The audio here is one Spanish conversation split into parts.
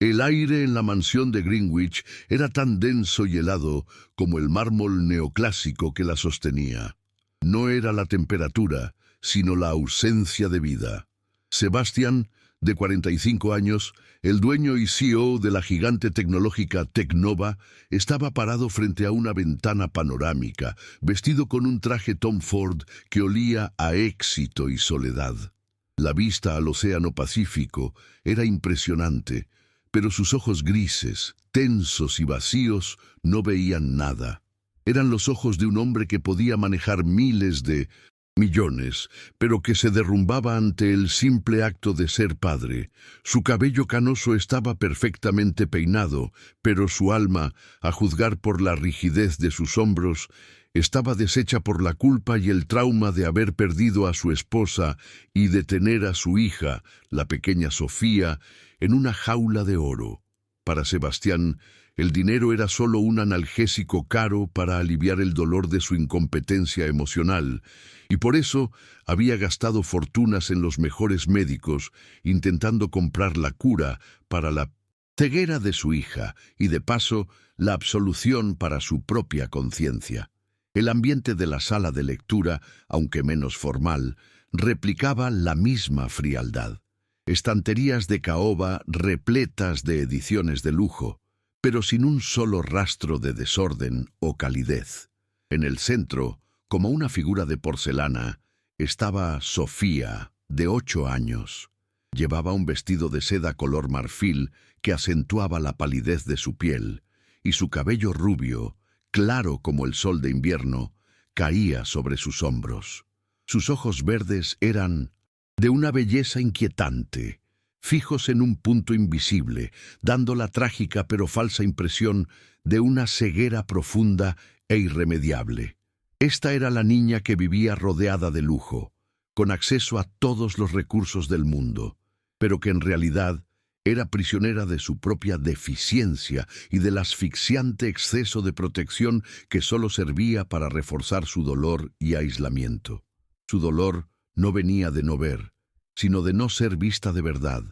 El aire en la mansión de Greenwich era tan denso y helado como el mármol neoclásico que la sostenía. No era la temperatura, sino la ausencia de vida. Sebastian, de 45 años, el dueño y CEO de la gigante tecnológica Tecnova, estaba parado frente a una ventana panorámica, vestido con un traje Tom Ford que olía a éxito y soledad. La vista al océano Pacífico era impresionante, pero sus ojos grises, tensos y vacíos, no veían nada. Eran los ojos de un hombre que podía manejar millones, pero que se derrumbaba ante el simple acto de ser padre. Su cabello canoso estaba perfectamente peinado, pero su alma, a juzgar por la rigidez de sus hombros, estaba deshecha por la culpa y el trauma de haber perdido a su esposa y de tener a su hija, la pequeña Sofía, en una jaula de oro. Para Sebastián, el dinero era solo un analgésico caro para aliviar el dolor de su incompetencia emocional, y por eso había gastado fortunas en los mejores médicos, intentando comprar la cura para la ceguera de su hija y, de paso, la absolución para su propia conciencia. El ambiente de la sala de lectura, aunque menos formal, replicaba la misma frialdad. Estanterías de caoba repletas de ediciones de lujo, pero sin un solo rastro de desorden o calidez. En el centro, como una figura de porcelana, estaba Sofía, de 8 años. Llevaba un vestido de seda color marfil que acentuaba la palidez de su piel, y su cabello rubio, claro como el sol de invierno, caía sobre sus hombros. Sus ojos verdes eran de una belleza inquietante, fijos en un punto invisible, dando la trágica pero falsa impresión de una ceguera profunda e irremediable. Esta era la niña que vivía rodeada de lujo, con acceso a todos los recursos del mundo, pero que en realidad era prisionera de su propia deficiencia y del asfixiante exceso de protección que solo servía para reforzar su dolor y aislamiento. Su dolor no venía de no ver, sino de no ser vista de verdad,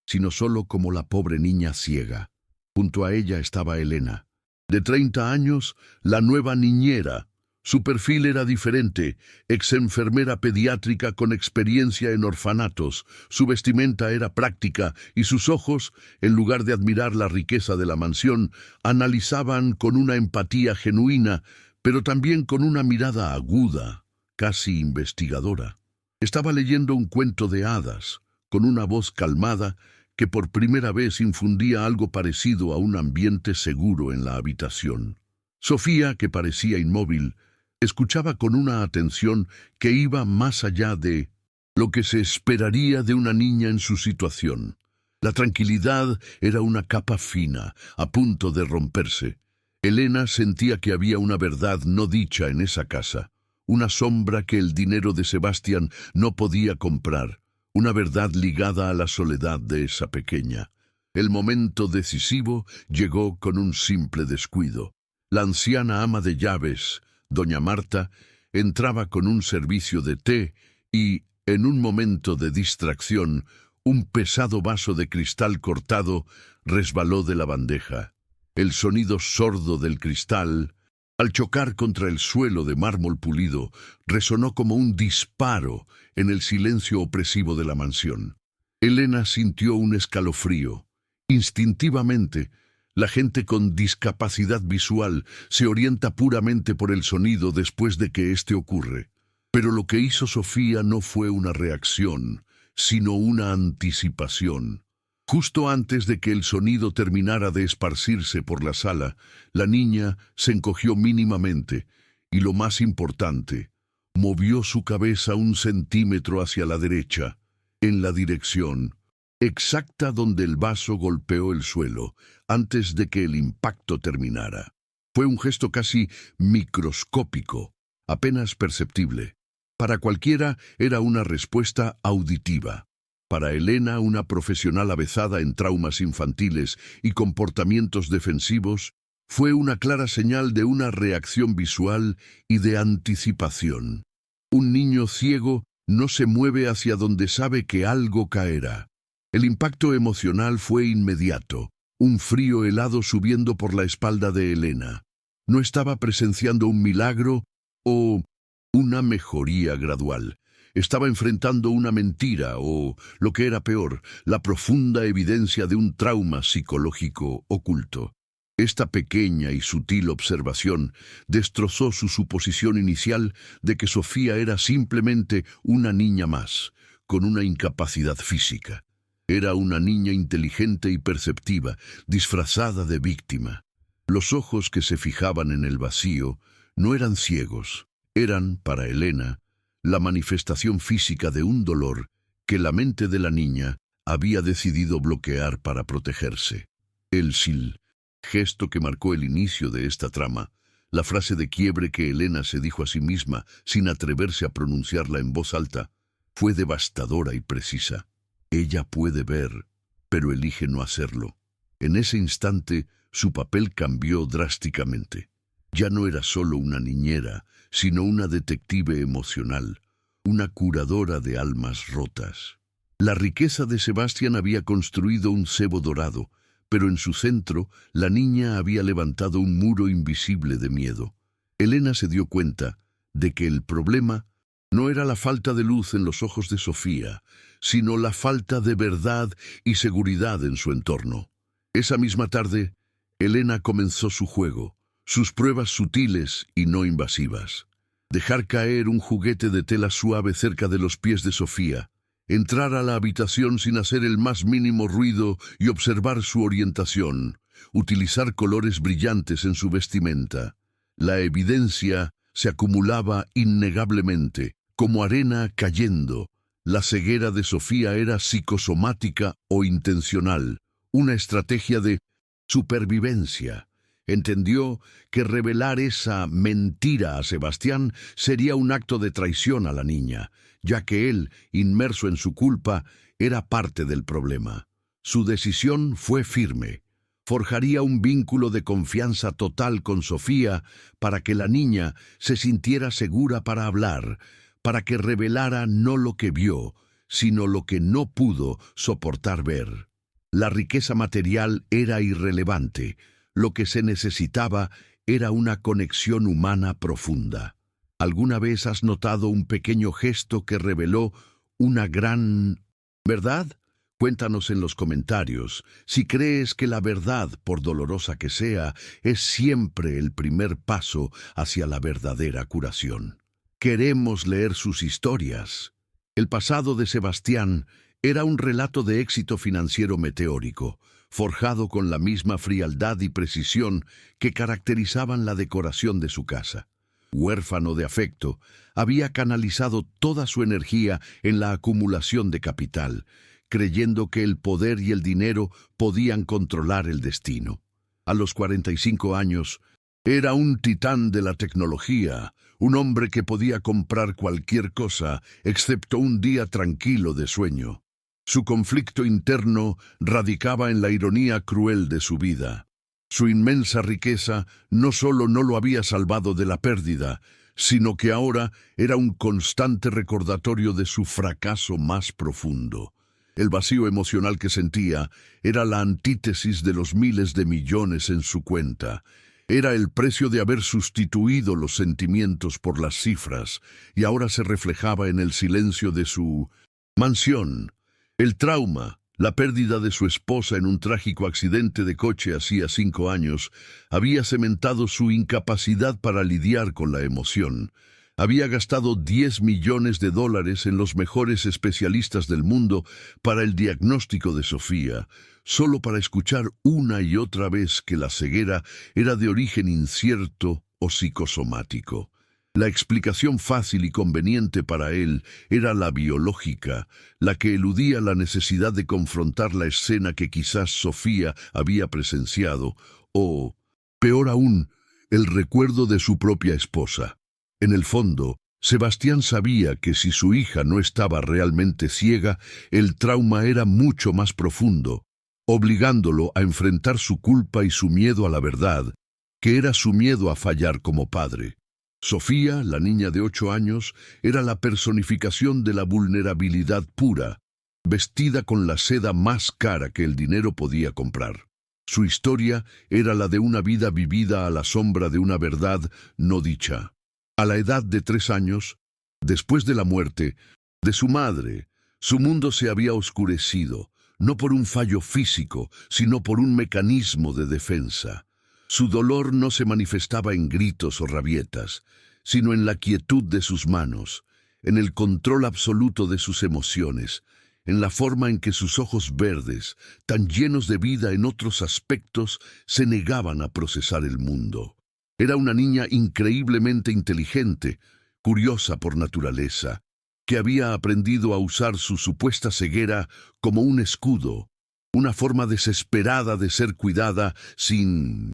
sino solo como la pobre niña ciega. Junto a ella estaba Elena, de 30 años, la nueva niñera. Su perfil era diferente, ex-enfermera pediátrica con experiencia en orfanatos. Su vestimenta era práctica y sus ojos, en lugar de admirar la riqueza de la mansión, analizaban con una empatía genuina, pero también con una mirada aguda, casi investigadora. Estaba leyendo un cuento de hadas, con una voz calmada que por primera vez infundía algo parecido a un ambiente seguro en la habitación. Sofía, que parecía inmóvil, escuchaba con una atención que iba más allá de lo que se esperaría de una niña en su situación. La tranquilidad era una capa fina, a punto de romperse. Elena sentía que había una verdad no dicha en esa casa, una sombra que el dinero de Sebastián no podía comprar, una verdad ligada a la soledad de esa pequeña. El momento decisivo llegó con un simple descuido. La anciana ama de llaves, doña Marta, entraba con un servicio de té y, en un momento de distracción, un pesado vaso de cristal cortado resbaló de la bandeja. El sonido sordo del cristal, al chocar contra el suelo de mármol pulido, resonó como un disparo en el silencio opresivo de la mansión. Elena sintió un escalofrío. Instintivamente, la gente con discapacidad visual se orienta puramente por el sonido después de que éste ocurre. Pero lo que hizo Sofía no fue una reacción, sino una anticipación. Justo antes de que el sonido terminara de esparcirse por la sala, la niña se encogió mínimamente y, lo más importante, movió su cabeza 1 centímetro hacia la derecha, en la dirección exacta donde el vaso golpeó el suelo, antes de que el impacto terminara. Fue un gesto casi microscópico, apenas perceptible. Para cualquiera era una respuesta auditiva. Para Elena, una profesional avezada en traumas infantiles y comportamientos defensivos, fue una clara señal de una reacción visual y de anticipación. Un niño ciego no se mueve hacia donde sabe que algo caerá. El impacto emocional fue inmediato. un frío helado subiendo por la espalda de Elena. No estaba presenciando un milagro o una mejoría gradual. Estaba enfrentando una mentira o, lo que era peor, la profunda evidencia de un trauma psicológico oculto. Esta pequeña y sutil observación destrozó su suposición inicial de que Sofía era simplemente una niña más, con una incapacidad física. Era una niña inteligente y perceptiva, disfrazada de víctima. Los ojos que se fijaban en el vacío no eran ciegos, eran, para Elena, la manifestación física de un dolor que la mente de la niña había decidido bloquear para protegerse. El gesto que marcó el inicio de esta trama, la frase de quiebre que Elena se dijo a sí misma sin atreverse a pronunciarla en voz alta, fue devastadora y precisa. Ella puede ver, pero elige no hacerlo. En ese instante, su papel cambió drásticamente. Ya no era solo una niñera, sino una detective emocional, una curadora de almas rotas. La riqueza de Sebastián había construido un cebo dorado, pero en su centro, la niña había levantado un muro invisible de miedo. Elena se dio cuenta de que el problema no era la falta de luz en los ojos de Sofía, sino la falta de verdad y seguridad en su entorno. Esa misma tarde, Elena comenzó su juego, sus pruebas sutiles y no invasivas. Dejar caer un juguete de tela suave cerca de los pies de Sofía, entrar a la habitación sin hacer el más mínimo ruido y observar su orientación, utilizar colores brillantes en su vestimenta. La evidencia se acumulaba innegablemente, como arena cayendo. La ceguera de Sofía era psicosomática o intencional, una estrategia de supervivencia. Entendió que revelar esa mentira a Sebastián sería un acto de traición a la niña, ya que él, inmerso en su culpa, era parte del problema. Su decisión fue firme. Forjaría un vínculo de confianza total con Sofía para que la niña se sintiera segura para hablar, para que revelara no lo que vio, sino lo que no pudo soportar ver. La riqueza material era irrelevante. Lo que se necesitaba era una conexión humana profunda. ¿Alguna vez has notado un pequeño gesto que reveló una gran verdad? Cuéntanos en los comentarios si crees que la verdad, por dolorosa que sea, es siempre el primer paso hacia la verdadera curación. Queremos leer sus historias. El pasado de Sebastián era un relato de éxito financiero meteórico, forjado con la misma frialdad y precisión que caracterizaban la decoración de su casa. Huérfano de afecto, había canalizado toda su energía en la acumulación de capital, creyendo que el poder y el dinero podían controlar el destino. A los 45 años, era un titán de la tecnología, un hombre que podía comprar cualquier cosa, excepto un día tranquilo de sueño. Su conflicto interno radicaba en la ironía cruel de su vida. Su inmensa riqueza no solo no lo había salvado de la pérdida, sino que ahora era un constante recordatorio de su fracaso más profundo. El vacío emocional que sentía era la antítesis de los miles de millones en su cuenta. Era el precio de haber sustituido los sentimientos por las cifras, y ahora se reflejaba en el silencio de su mansión. El trauma, la pérdida de su esposa en un trágico accidente de coche hacía 5 años, había cementado su incapacidad para lidiar con la emoción. Había gastado $10 millones en los mejores especialistas del mundo para el diagnóstico de Sofía, solo para escuchar una y otra vez que la ceguera era de origen incierto o psicosomático. La explicación fácil y conveniente para él era la biológica, la que eludía la necesidad de confrontar la escena que quizás Sofía había presenciado, o, peor aún, el recuerdo de su propia esposa. En el fondo, Sebastián sabía que si su hija no estaba realmente ciega, el trauma era mucho más profundo, obligándolo a enfrentar su culpa y su miedo a la verdad, que era su miedo a fallar como padre. Sofía, la niña de 8 años, era la personificación de la vulnerabilidad pura, vestida con la seda más cara que el dinero podía comprar. Su historia era la de una vida vivida a la sombra de una verdad no dicha. A la edad de 3 años, después de la muerte de su madre, su mundo se había oscurecido, no por un fallo físico, sino por un mecanismo de defensa. Su dolor no se manifestaba en gritos o rabietas, sino en la quietud de sus manos, en el control absoluto de sus emociones, en la forma en que sus ojos verdes, tan llenos de vida en otros aspectos, se negaban a procesar el mundo. Era una niña increíblemente inteligente, curiosa por naturaleza, que había aprendido a usar su supuesta ceguera como un escudo, una forma desesperada de ser cuidada sin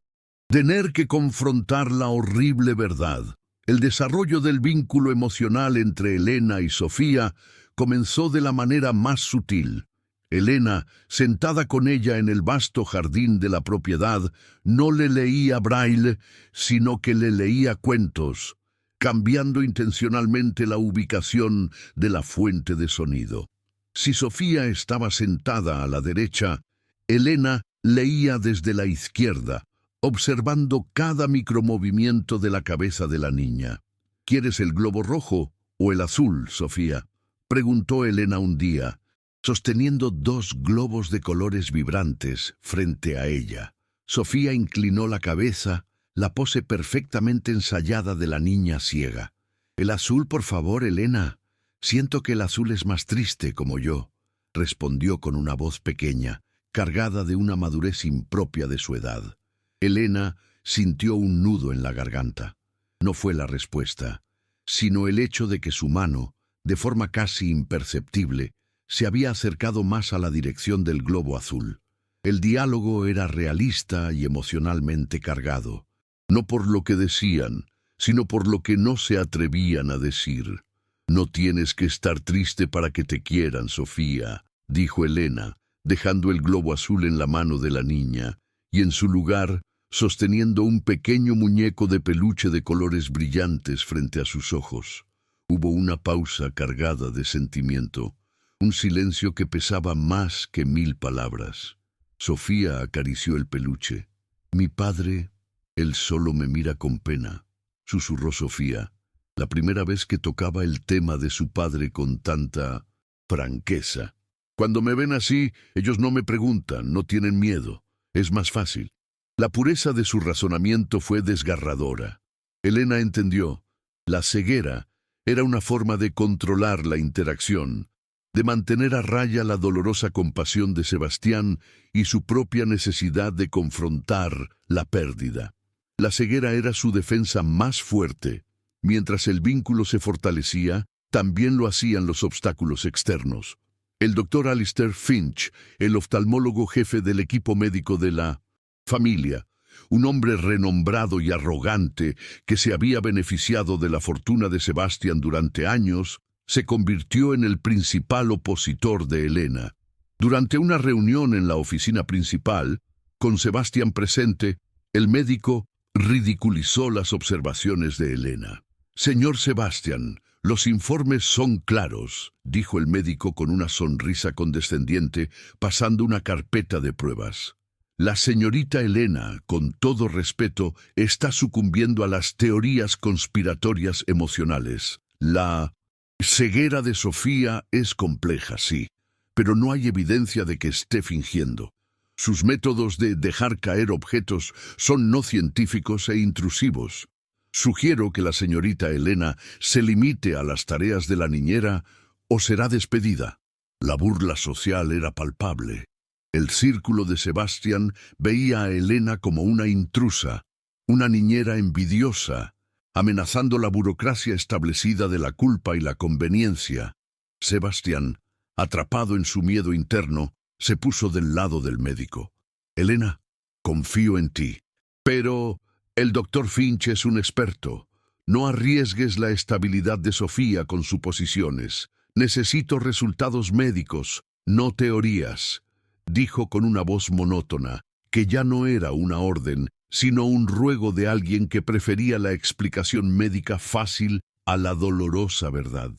tener que confrontar la horrible verdad. El desarrollo del vínculo emocional entre Elena y Sofía comenzó de la manera más sutil. Elena, sentada con ella en el vasto jardín de la propiedad, no le leía braille, sino que le leía cuentos, cambiando intencionalmente la ubicación de la fuente de sonido. Si Sofía estaba sentada a la derecha, Elena leía desde la izquierda, observando cada micromovimiento de la cabeza de la niña. ¿Quieres el globo rojo o el azul, Sofía?, preguntó Elena un día, sosteniendo 2 globos de colores vibrantes frente a ella. Sofía inclinó la cabeza, la pose perfectamente ensayada de la niña ciega. «El azul, por favor, Elena. Siento que el azul es más triste como yo», respondió con una voz pequeña, cargada de una madurez impropia de su edad. Elena sintió un nudo en la garganta. No fue la respuesta, sino el hecho de que su mano, de forma casi imperceptible, se había acercado más a la dirección del globo azul. El diálogo era realista y emocionalmente cargado, no por lo que decían, sino por lo que no se atrevían a decir. «No tienes que estar triste para que te quieran, Sofía», dijo Elena, dejando el globo azul en la mano de la niña, y en su lugar, sosteniendo un pequeño muñeco de peluche de colores brillantes frente a sus ojos. Hubo una pausa cargada de sentimiento, un silencio que pesaba más que 1000 palabras. Sofía acarició el peluche. «Mi padre, él solo me mira con pena», susurró Sofía, la primera vez que tocaba el tema de su padre con tanta franqueza. «Cuando me ven así, ellos no me preguntan, no tienen miedo. Es más fácil». La pureza de su razonamiento fue desgarradora. Elena entendió. La ceguera era una forma de controlar la interacción, de mantener a raya la dolorosa compasión de Sebastián y su propia necesidad de confrontar la pérdida. La ceguera era su defensa más fuerte. Mientras el vínculo se fortalecía, también lo hacían los obstáculos externos. El doctor Alistair Finch, el oftalmólogo jefe del equipo médico de la familia, un hombre renombrado y arrogante que se había beneficiado de la fortuna de Sebastián durante años, se convirtió en el principal opositor de Elena. Durante una reunión en la oficina principal, con Sebastián presente, el médico ridiculizó las observaciones de Elena. «Señor Sebastián, los informes son claros», dijo el médico con una sonrisa condescendiente, pasando una carpeta de pruebas. «La señorita Elena, con todo respeto, está sucumbiendo a las teorías conspiratorias emocionales. La ceguera de Sofía es compleja, sí, pero no hay evidencia de que esté fingiendo. Sus métodos de dejar caer objetos son no científicos e intrusivos. Sugiero que la señorita Elena se limite a las tareas de la niñera o será despedida». La burla social era palpable. El círculo de Sebastián veía a Elena como una intrusa, una niñera envidiosa, amenazando la burocracia establecida de la culpa y la conveniencia. Sebastián, atrapado en su miedo interno, se puso del lado del médico. «Elena, confío en ti. Pero el doctor Finch es un experto. No arriesgues la estabilidad de Sofía con suposiciones. Necesito resultados médicos, no teorías», dijo con una voz monótona, que ya no era una orden, sino un ruego de alguien que prefería la explicación médica fácil a la dolorosa verdad.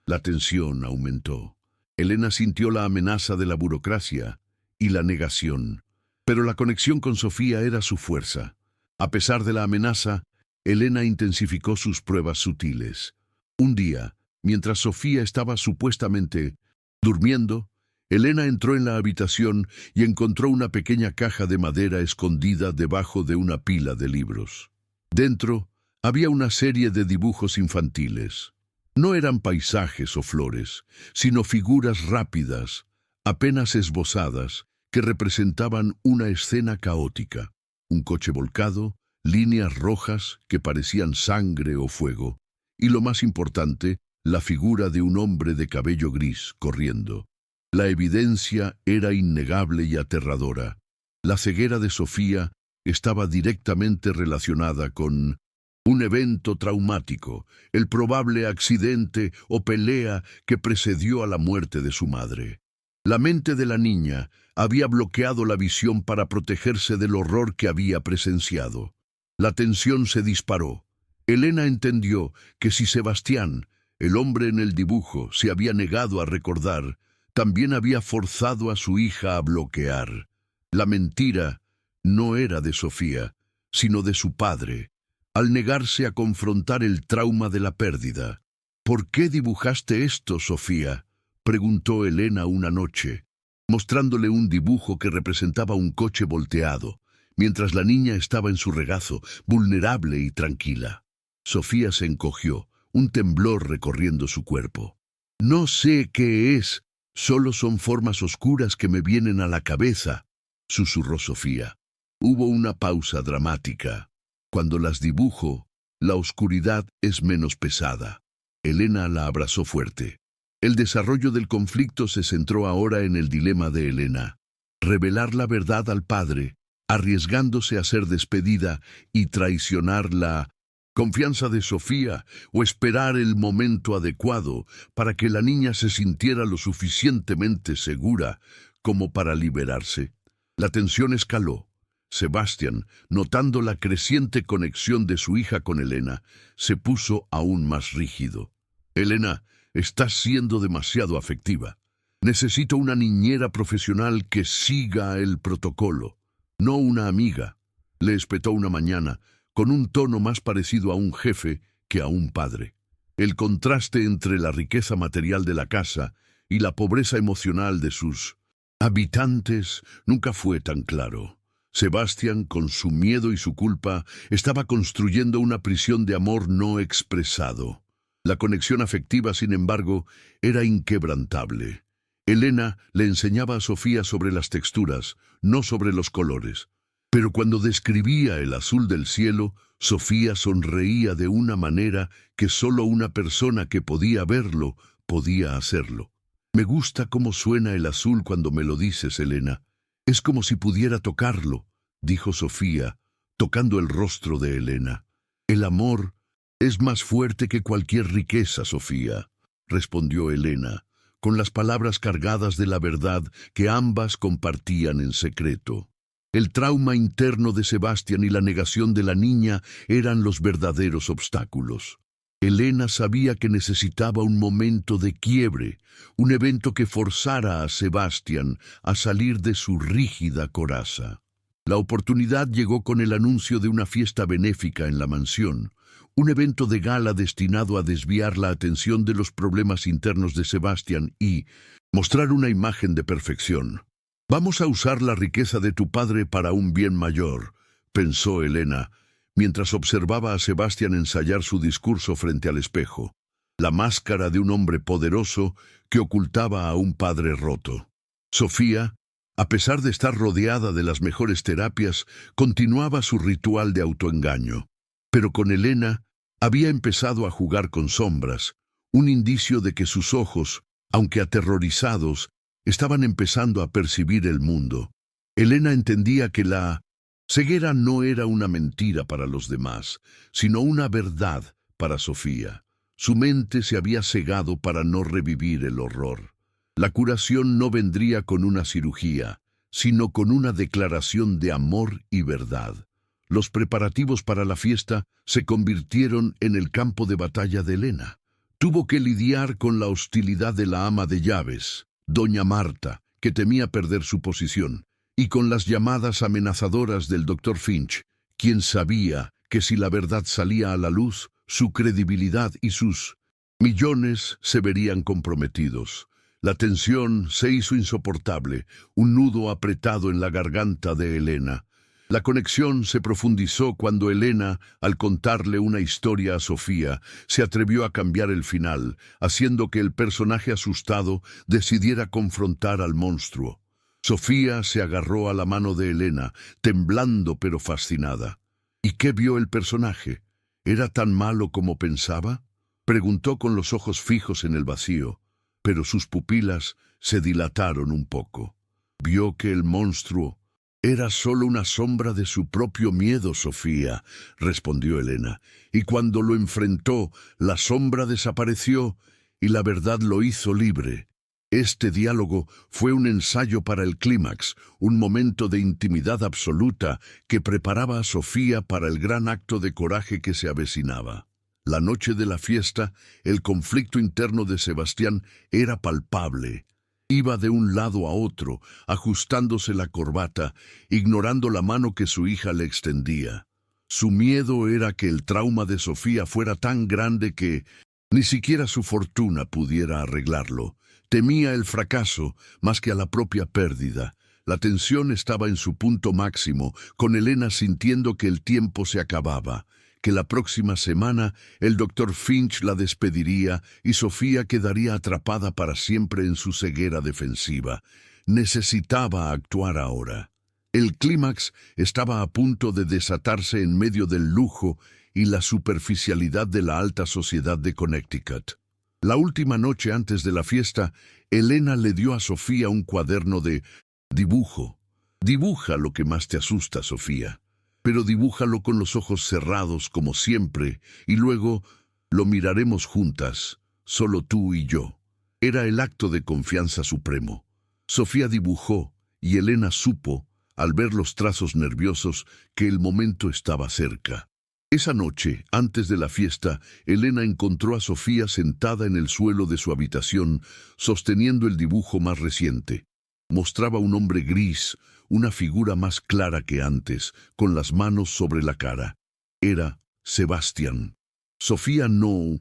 La tensión aumentó. Elena sintió la amenaza de la burocracia y la negación. Pero la conexión con Sofía era su fuerza. A pesar de la amenaza, Elena intensificó sus pruebas sutiles. Un día, mientras Sofía estaba supuestamente durmiendo, Elena entró en la habitación y encontró una pequeña caja de madera escondida debajo de una pila de libros. Dentro había una serie de dibujos infantiles. No eran paisajes o flores, sino figuras rápidas, apenas esbozadas, que representaban una escena caótica. Un coche volcado, líneas rojas que parecían sangre o fuego, y lo más importante, la figura de un hombre de cabello gris corriendo. La evidencia era innegable y aterradora. La ceguera de Sofía estaba directamente relacionada con un evento traumático, el probable accidente o pelea que precedió a la muerte de su madre. La mente de la niña había bloqueado la visión para protegerse del horror que había presenciado. La tensión se disparó. Elena entendió que si Sebastián, el hombre en el dibujo, se había negado a recordar, también había forzado a su hija a bloquear. La mentira no era de Sofía, sino de su padre, al negarse a confrontar el trauma de la pérdida. «¿Por qué dibujaste esto, Sofía?», preguntó Elena una noche, mostrándole un dibujo que representaba un coche volteado, mientras la niña estaba en su regazo, vulnerable y tranquila. Sofía se encogió, un temblor recorriendo su cuerpo. «No sé qué es, solo son formas oscuras que me vienen a la cabeza», susurró Sofía. Hubo una pausa dramática. Cuando las dibujo, la oscuridad es menos pesada. Elena la abrazó fuerte. El desarrollo del conflicto se centró ahora en el dilema de Elena: revelar la verdad al padre, arriesgándose a ser despedida y traicionar la confianza de Sofía, o esperar el momento adecuado para que la niña se sintiera lo suficientemente segura como para liberarse. La tensión escaló. Sebastián, notando la creciente conexión de su hija con Elena, se puso aún más rígido. «Elena, estás siendo demasiado afectiva. Necesito una niñera profesional que siga el protocolo, no una amiga», le espetó una mañana, con un tono más parecido a un jefe que a un padre. El contraste entre la riqueza material de la casa y la pobreza emocional de sus habitantes nunca fue tan claro. Sebastián, con su miedo y su culpa, estaba construyendo una prisión de amor no expresado. La conexión afectiva, sin embargo, era inquebrantable. Elena le enseñaba a Sofía sobre las texturas, no sobre los colores. Pero cuando describía el azul del cielo, Sofía sonreía de una manera que solo una persona que podía verlo podía hacerlo. «Me gusta cómo suena el azul cuando me lo dices, Elena. Es como si pudiera tocarlo», dijo Sofía, tocando el rostro de Elena. «El amor es más fuerte que cualquier riqueza, Sofía», respondió Elena, con las palabras cargadas de la verdad que ambas compartían en secreto. El trauma interno de Sebastián y la negación de la niña eran los verdaderos obstáculos. Elena sabía que necesitaba un momento de quiebre, un evento que forzara a Sebastián a salir de su rígida coraza. La oportunidad llegó con el anuncio de una fiesta benéfica en la mansión, un evento de gala destinado a desviar la atención de los problemas internos de Sebastián y mostrar una imagen de perfección. «Vamos a usar la riqueza de tu padre para un bien mayor», pensó Elena, mientras observaba a Sebastián ensayar su discurso frente al espejo, la máscara de un hombre poderoso que ocultaba a un padre roto. Sofía, a pesar de estar rodeada de las mejores terapias, continuaba su ritual de autoengaño. Pero con Elena había empezado a jugar con sombras, un indicio de que sus ojos, aunque aterrorizados, estaban empezando a percibir el mundo. Elena entendía que la ceguera no era una mentira para los demás, sino una verdad para Sofía. Su mente se había cegado para no revivir el horror. La curación no vendría con una cirugía, sino con una declaración de amor y verdad. Los preparativos para la fiesta se convirtieron en el campo de batalla de Elena. Tuvo que lidiar con la hostilidad de la ama de llaves, doña Marta, que temía perder su posición, y con las llamadas amenazadoras del doctor Finch, quien sabía que si la verdad salía a la luz, su credibilidad y sus millones se verían comprometidos. La tensión se hizo insoportable, un nudo apretado en la garganta de Elena. La conexión se profundizó cuando Elena, al contarle una historia a Sofía, se atrevió a cambiar el final, haciendo que el personaje asustado decidiera confrontar al monstruo. Sofía se agarró a la mano de Elena, temblando pero fascinada. ¿Y qué vio el personaje? ¿Era tan malo como pensaba? Preguntó con los ojos fijos en el vacío, pero sus pupilas se dilataron un poco. Vio que el monstruo era solo una sombra de su propio miedo, Sofía, respondió Elena, y cuando lo enfrentó, la sombra desapareció y la verdad lo hizo libre. Este diálogo fue un ensayo para el clímax, un momento de intimidad absoluta que preparaba a Sofía para el gran acto de coraje que se avecinaba. La noche de la fiesta, el conflicto interno de Sebastián era palpable. Iba de un lado a otro, ajustándose la corbata, ignorando la mano que su hija le extendía. Su miedo era que el trauma de Sofía fuera tan grande que ni siquiera su fortuna pudiera arreglarlo. Temía el fracaso más que a la propia pérdida. La tensión estaba en su punto máximo, con Elena sintiendo que el tiempo se acababa, que la próxima semana el doctor Finch la despediría y Sofía quedaría atrapada para siempre en su ceguera defensiva. Necesitaba actuar ahora. El clímax estaba a punto de desatarse en medio del lujo y la superficialidad de la alta sociedad de Connecticut. La última noche antes de la fiesta, Elena le dio a Sofía un cuaderno de dibujo. Dibuja lo que más te asusta, Sofía, pero dibújalo con los ojos cerrados como siempre, y luego lo miraremos juntas, solo tú y yo. Era el acto de confianza supremo. Sofía dibujó, y Elena supo, al ver los trazos nerviosos, que el momento estaba cerca. Esa noche, antes de la fiesta, Elena encontró a Sofía sentada en el suelo de su habitación, sosteniendo el dibujo más reciente. Mostraba un hombre gris, una figura más clara que antes, con las manos sobre la cara. Era Sebastián. Sofía no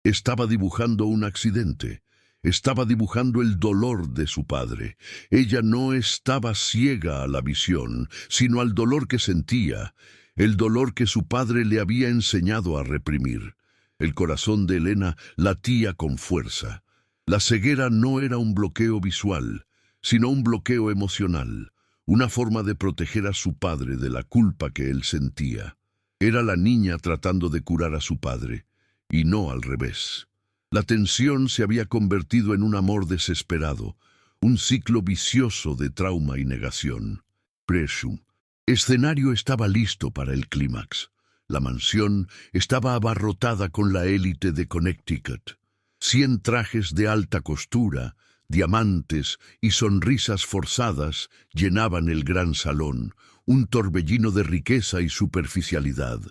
estaba dibujando un accidente. Estaba dibujando el dolor de su padre. Ella no estaba ciega a la visión, sino al dolor que sentía, el dolor que su padre le había enseñado a reprimir. El corazón de Elena latía con fuerza. La ceguera no era un bloqueo visual, sino un bloqueo emocional, una forma de proteger a su padre de la culpa que él sentía. Era la niña tratando de curar a su padre, y no al revés. La tensión se había convertido en un amor desesperado, un ciclo vicioso de trauma y negación. Pressure. Escenario estaba listo para el clímax. La mansión estaba abarrotada con la élite de Connecticut. 100 trajes de alta costura, diamantes y sonrisas forzadas llenaban el gran salón, un torbellino de riqueza y superficialidad.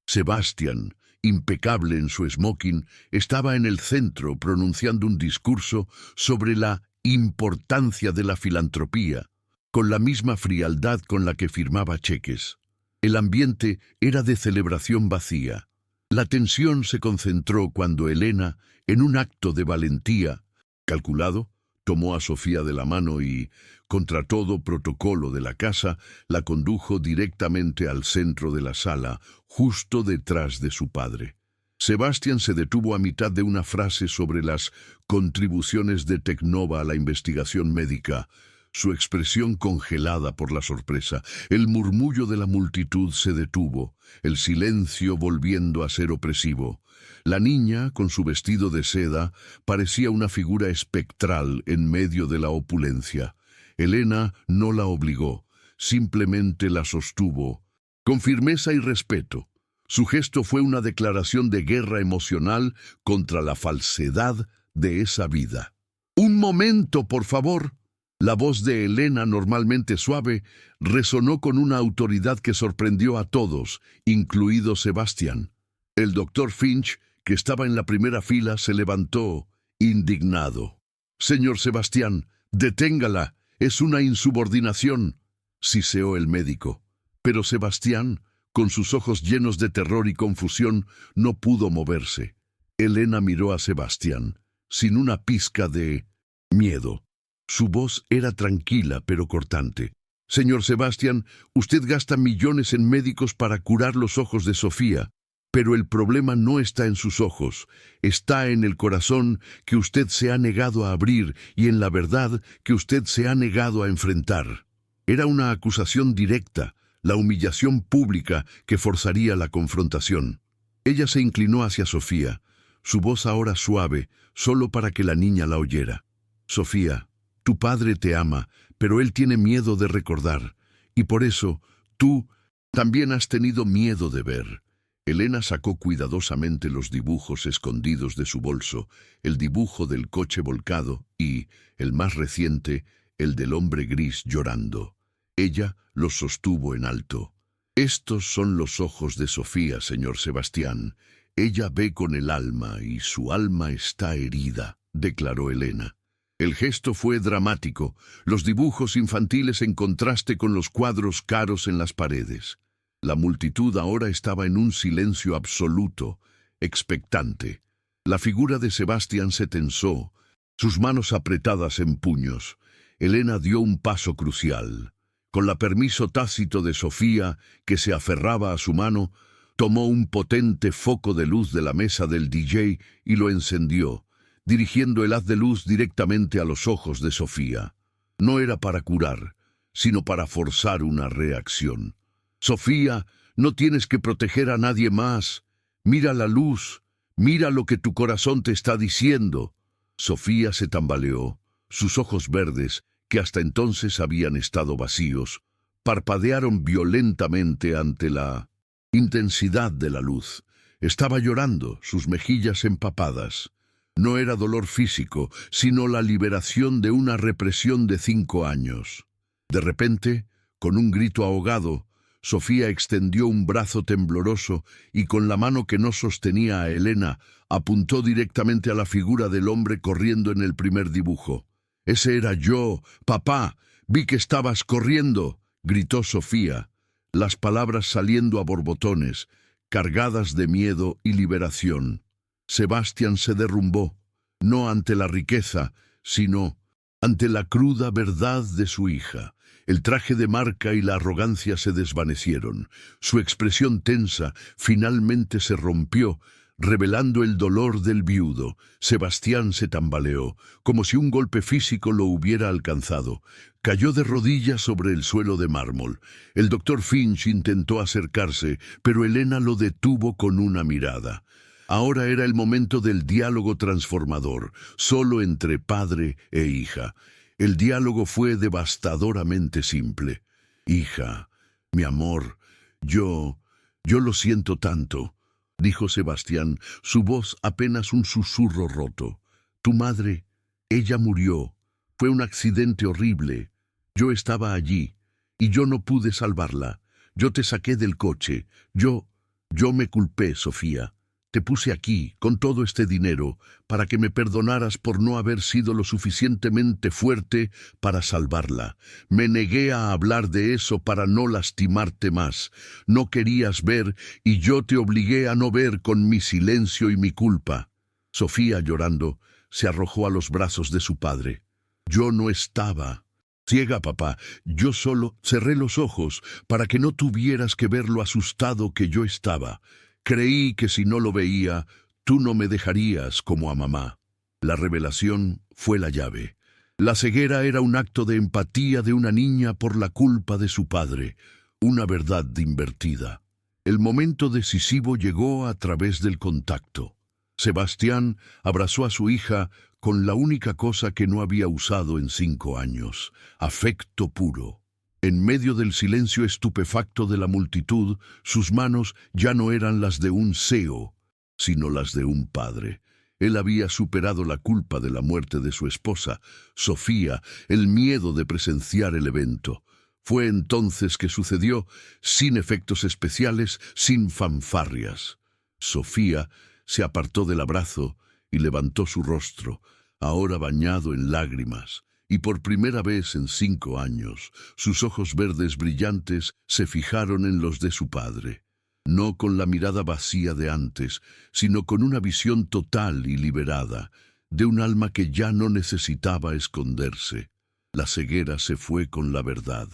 Sebastián, impecable en su smoking, estaba en el centro pronunciando un discurso sobre la importancia de la filantropía, con la misma frialdad con la que firmaba cheques. El ambiente era de celebración vacía. La tensión se concentró cuando Elena, en un acto de valentía calculado, tomó a Sofía de la mano y, contra todo protocolo de la casa, la condujo directamente al centro de la sala, justo detrás de su padre. Sebastián se detuvo a mitad de una frase sobre las contribuciones de Tecnova a la investigación médica, su expresión congelada por la sorpresa. El murmullo de la multitud se detuvo, el silencio volviendo a ser opresivo. La niña, con su vestido de seda, parecía una figura espectral en medio de la opulencia. Elena no la obligó, simplemente la sostuvo, con firmeza y respeto. Su gesto fue una declaración de guerra emocional contra la falsedad de esa vida. «Un momento, por favor». La voz de Elena, normalmente suave, resonó con una autoridad que sorprendió a todos, incluido Sebastián. El doctor Finch, que estaba en la primera fila, se levantó, indignado. «Señor Sebastián, deténgala, es una insubordinación». siseó el médico. Pero Sebastián, con sus ojos llenos de terror y confusión, no pudo moverse. Elena miró a Sebastián, sin una pizca de miedo. Su voz era tranquila pero cortante. «Señor Sebastián, usted gasta millones en médicos para curar los ojos de Sofía, pero el problema no está en sus ojos, está en el corazón que usted se ha negado a abrir y en la verdad que usted se ha negado a enfrentar». Era una acusación directa, la humillación pública que forzaría la confrontación. Ella se inclinó hacia Sofía, su voz ahora suave, solo para que la niña la oyera. «Sofía, tu padre te ama, pero él tiene miedo de recordar, y por eso tú también has tenido miedo de ver». Elena sacó cuidadosamente los dibujos escondidos de su bolso, el dibujo del coche volcado y, el más reciente, el del hombre gris llorando. Ella los sostuvo en alto. «Estos son los ojos de Sofía, señor Sebastián. Ella ve con el alma y su alma está herida», declaró Elena. El gesto fue dramático, los dibujos infantiles en contraste con los cuadros caros en las paredes. La multitud ahora estaba en un silencio absoluto, expectante. La figura de Sebastián se tensó, sus manos apretadas en puños. Elena dio un paso crucial. Con la permiso tácito de Sofía, que se aferraba a su mano, tomó un potente foco de luz de la mesa del DJ y lo encendió, dirigiendo el haz de luz directamente a los ojos de Sofía. No era para curar, sino para forzar una reacción. «Sofía, no tienes que proteger a nadie más. Mira la luz, mira lo que tu corazón te está diciendo». Sofía se tambaleó. Sus ojos verdes, que hasta entonces habían estado vacíos, parpadearon violentamente ante la intensidad de la luz. Estaba llorando, sus mejillas empapadas. No era dolor físico, sino la liberación de una represión de 5 años. De repente, con un grito ahogado, Sofía extendió un brazo tembloroso y con la mano que no sostenía a Elena, apuntó directamente a la figura del hombre corriendo en el primer dibujo. «Ese era yo, papá, vi que estabas corriendo», gritó Sofía, las palabras saliendo a borbotones, cargadas de miedo y liberación. Sebastián se derrumbó, no ante la riqueza, sino ante la cruda verdad de su hija. El traje de marca y la arrogancia se desvanecieron. Su expresión tensa finalmente se rompió, revelando el dolor del viudo. Sebastián se tambaleó, como si un golpe físico lo hubiera alcanzado. Cayó de rodillas sobre el suelo de mármol. El doctor Finch intentó acercarse, pero Elena lo detuvo con una mirada. Ahora era el momento del diálogo transformador, solo entre padre e hija. El diálogo fue devastadoramente simple. «Hija, mi amor, yo lo siento tanto», dijo Sebastián, su voz apenas un susurro roto. «Tu madre, ella murió. Fue un accidente horrible. Yo estaba allí, y yo no pude salvarla. Yo te saqué del coche. Yo me culpé, Sofía. Te puse aquí, con todo este dinero, para que me perdonaras por no haber sido lo suficientemente fuerte para salvarla. Me negué a hablar de eso para no lastimarte más. No querías ver, y yo te obligué a no ver con mi silencio y mi culpa». Sofía, llorando, se arrojó a los brazos de su padre. «Yo no estaba ciega, papá. Yo solo cerré los ojos para que no tuvieras que ver lo asustado que yo estaba. Creí que si no lo veía, tú no me dejarías como a mamá». La revelación fue la llave. La ceguera era un acto de empatía de una niña por la culpa de su padre, una verdad invertida. El momento decisivo llegó a través del contacto. Sebastián abrazó a su hija con la única cosa que no había usado en 5 años, afecto puro. En medio del silencio estupefacto de la multitud, sus manos ya no eran las de un CEO, sino las de un padre. Él había superado la culpa de la muerte de su esposa, Sofía, el miedo de presenciar el evento. Fue entonces que sucedió, sin efectos especiales, sin fanfarrias. Sofía se apartó del abrazo y levantó su rostro, ahora bañado en lágrimas. y por primera vez en 5 años, sus ojos verdes brillantes se fijaron en los de su padre, no con la mirada vacía de antes, sino con una visión total y liberada, de un alma que ya no necesitaba esconderse. La ceguera se fue con la verdad.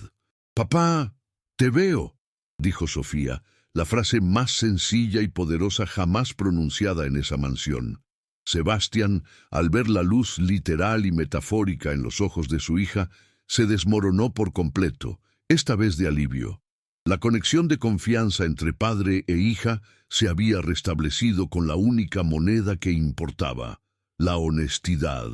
«Papá, te veo», dijo Sofía, la frase más sencilla y poderosa jamás pronunciada en esa mansión. Sebastián, al ver la luz literal y metafórica en los ojos de su hija, se desmoronó por completo, esta vez de alivio. La conexión de confianza entre padre e hija se había restablecido con la única moneda que importaba, la honestidad.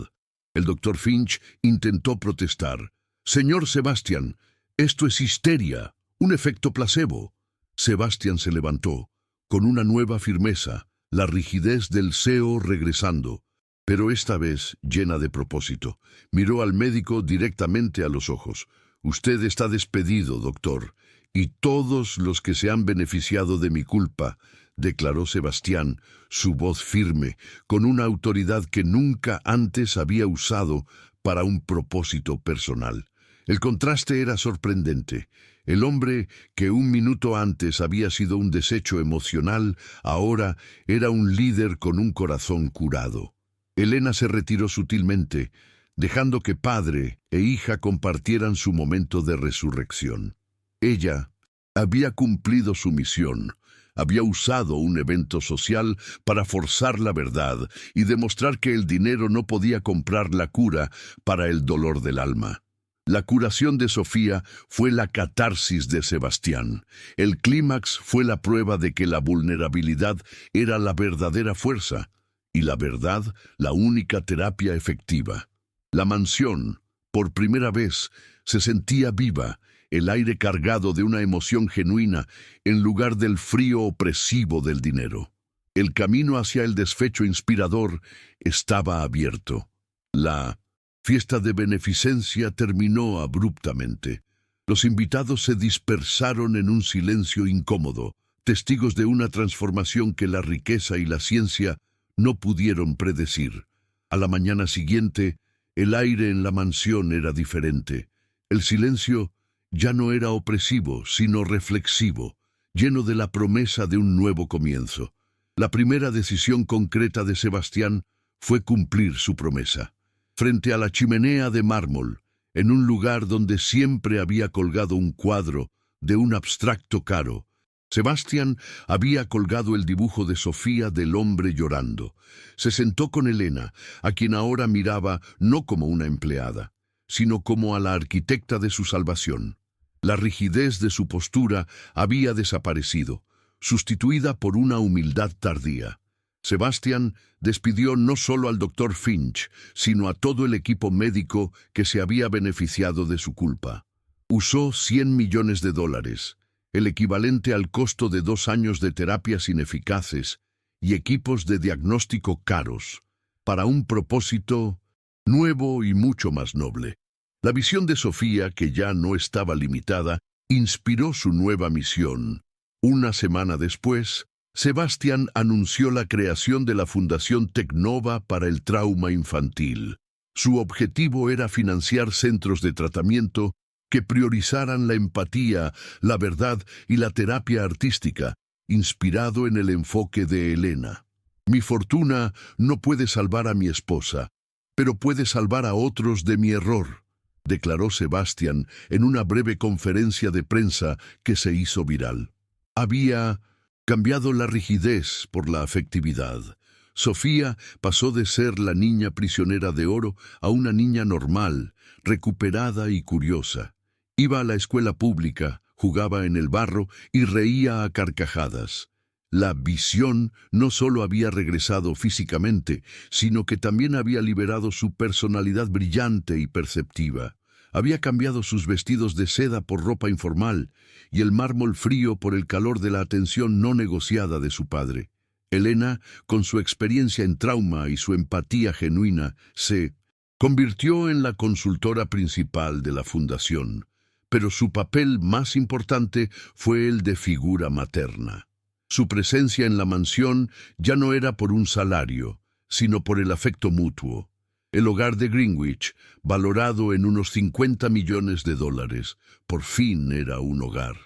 El doctor Finch intentó protestar. «Señor Sebastián, esto es histeria, un efecto placebo». Sebastián se levantó, con una nueva firmeza, la rigidez del CEO regresando, pero esta vez llena de propósito. Miró al médico directamente a los ojos. «Usted está despedido, doctor, y todos los que se han beneficiado de mi culpa», declaró Sebastián, su voz firme, con una autoridad que nunca antes había usado para un propósito personal. El contraste era sorprendente. El hombre que un minuto antes había sido un desecho emocional, ahora era un líder con un corazón curado. Elena se retiró sutilmente, dejando que padre e hija compartieran su momento de resurrección. Ella había cumplido su misión, había usado un evento social para forzar la verdad y demostrar que el dinero no podía comprar la cura para el dolor del alma. La curación de Sofía fue la catarsis de Sebastián. El clímax fue la prueba de que la vulnerabilidad era la verdadera fuerza y la verdad la única terapia efectiva. La mansión, por primera vez, se sentía viva, el aire cargado de una emoción genuina en lugar del frío opresivo del dinero. El camino hacia el desfecho inspirador estaba abierto. La fiesta de beneficencia terminó abruptamente. Los invitados se dispersaron en un silencio incómodo, testigos de una transformación que la riqueza y la ciencia no pudieron predecir. A la mañana siguiente, el aire en la mansión era diferente. El silencio ya no era opresivo, sino reflexivo, lleno de la promesa de un nuevo comienzo. La primera decisión concreta de Sebastián fue cumplir su promesa. Frente a la chimenea de mármol, en un lugar donde siempre había colgado un cuadro de un abstracto caro, Sebastián había colgado el dibujo de Sofía del hombre llorando. Se sentó con Elena, a quien ahora miraba no como una empleada, sino como a la arquitecta de su salvación. La rigidez de su postura había desaparecido, sustituida por una humildad tardía. Sebastián despidió no solo al doctor Finch, sino a todo el equipo médico que se había beneficiado de su culpa. Usó $100 millones, el equivalente al costo de 2 años de terapias ineficaces y equipos de diagnóstico caros, para un propósito nuevo y mucho más noble. La visión de Sofía, que ya no estaba limitada, inspiró su nueva misión. Una semana después, Sebastián anunció la creación de la Fundación Tecnova para el trauma infantil. Su objetivo era financiar centros de tratamiento que priorizaran la empatía, la verdad y la terapia artística, inspirado en el enfoque de Elena. «Mi fortuna no puede salvar a mi esposa, pero puede salvar a otros de mi error», declaró Sebastián en una breve conferencia de prensa que se hizo viral. Había cambiado la rigidez por la afectividad. Sofía pasó de ser la niña prisionera de oro a una niña normal, recuperada y curiosa. Iba a la escuela pública, jugaba en el barro y reía a carcajadas. La visión no solo había regresado físicamente, sino que también había liberado su personalidad brillante y perceptiva. Había cambiado sus vestidos de seda por ropa informal y el mármol frío por el calor de la atención no negociada de su padre. Elena, con su experiencia en trauma y su empatía genuina, se convirtió en la consultora principal de la fundación, pero su papel más importante fue el de figura materna. Su presencia en la mansión ya no era por un salario, sino por el afecto mutuo. El hogar de Greenwich, valorado en unos 50 millones de dólares, por fin era un hogar.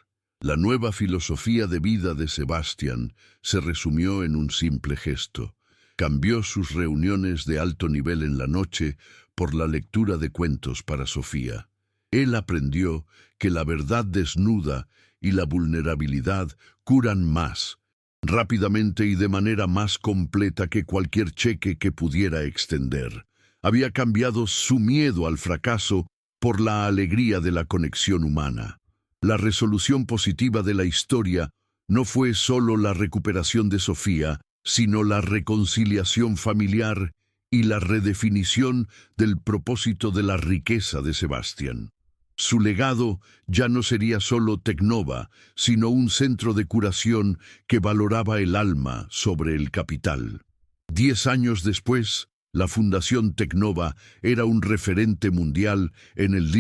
La nueva filosofía de vida de Sebastian se resumió en un simple gesto. Cambió sus reuniones de alto nivel en la noche por la lectura de cuentos para Sofía. Él aprendió que la verdad desnuda y la vulnerabilidad curan más, rápidamente y de manera más completa que cualquier cheque que pudiera extender. Había cambiado su miedo al fracaso por la alegría de la conexión humana. La resolución positiva de la historia no fue solo la recuperación de Sofía, sino la reconciliación familiar y la redefinición del propósito de la riqueza de Sebastian. Su legado ya no sería solo Tecnova, sino un centro de curación que valoraba el alma sobre el capital. 10 años después, la Fundación Tecnova era un referente mundial en el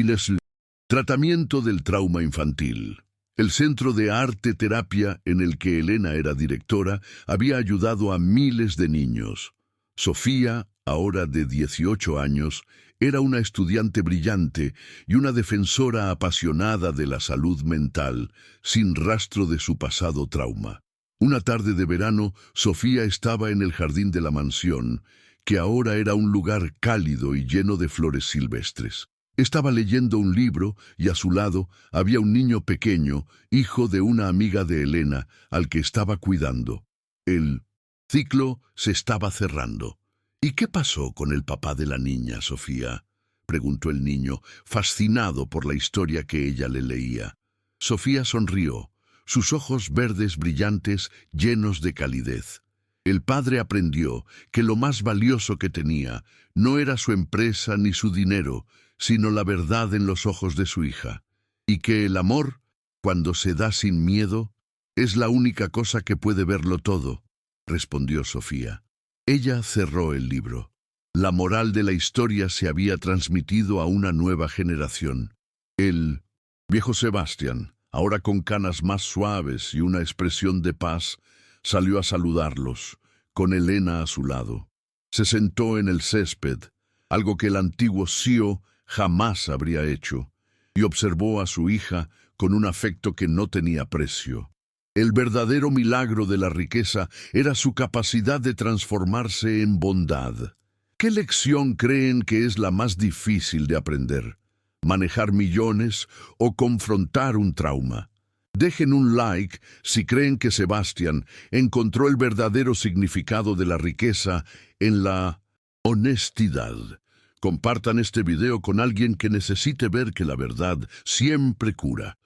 tratamiento del trauma infantil. El centro de arte-terapia en el que Elena era directora había ayudado a miles de niños. Sofía, ahora de 18 años, era una estudiante brillante y una defensora apasionada de la salud mental, sin rastro de su pasado trauma. Una tarde de verano, Sofía estaba en el jardín de la mansión, que ahora era un lugar cálido y lleno de flores silvestres. Estaba leyendo un libro y a su lado había un niño pequeño, hijo de una amiga de Elena, al que estaba cuidando. El ciclo se estaba cerrando. ¿Y qué pasó con el papá de la niña, Sofía?, preguntó el niño, fascinado por la historia que ella le leía. Sofía sonrió, sus ojos verdes brillantes llenos de calidez. El padre aprendió que lo más valioso que tenía no era su empresa ni su dinero, sino la verdad en los ojos de su hija, y que el amor, cuando se da sin miedo, es la única cosa que puede verlo todo, respondió Sofía. Ella cerró el libro. La moral de la historia se había transmitido a una nueva generación. El viejo Sebastian, ahora con canas más suaves y una expresión de paz, salió a saludarlos, con Elena a su lado. Se sentó en el césped, algo que el antiguo CEO jamás habría hecho, y observó a su hija con un afecto que no tenía precio. El verdadero milagro de la riqueza era su capacidad de transformarse en bondad. ¿Qué lección creen que es la más difícil de aprender? ¿Manejar millones o confrontar un trauma? Dejen un like si creen que Sebastian encontró el verdadero significado de la riqueza en la honestidad. Compartan este video con alguien que necesite ver que la verdad siempre cura.